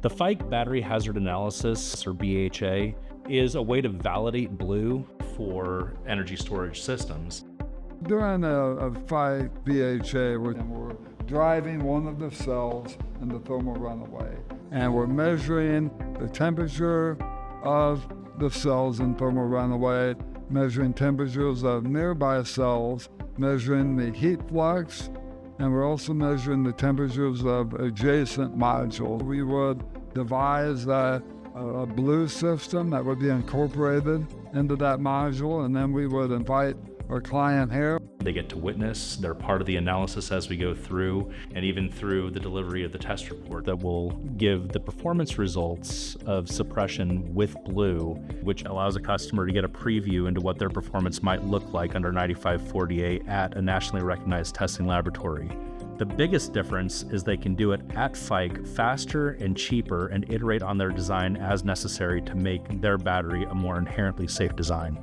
The Fike Battery Hazard Analysis, or BHA, is a way to validate Blue for energy storage systems. During a Fike BHA, we're driving one of the cells in the thermal runaway, and we're measuring the temperature of the cells in thermal runaway, measuring temperatures of nearby cells, measuring the heat flux, and we're also measuring the temperatures of adjacent modules. We would devise a Blue system that would be incorporated into that module, and then we would invite our client here. They get to witness, they're part of the analysis as we go through, and even through the delivery of the test report that will give the performance results of suppression with Blue, which allows a customer to get a preview into what their performance might look like under 9548 at a nationally recognized testing laboratory. The biggest difference is they can do it at Fike faster and cheaper and iterate on their design as necessary to make their battery a more inherently safe design.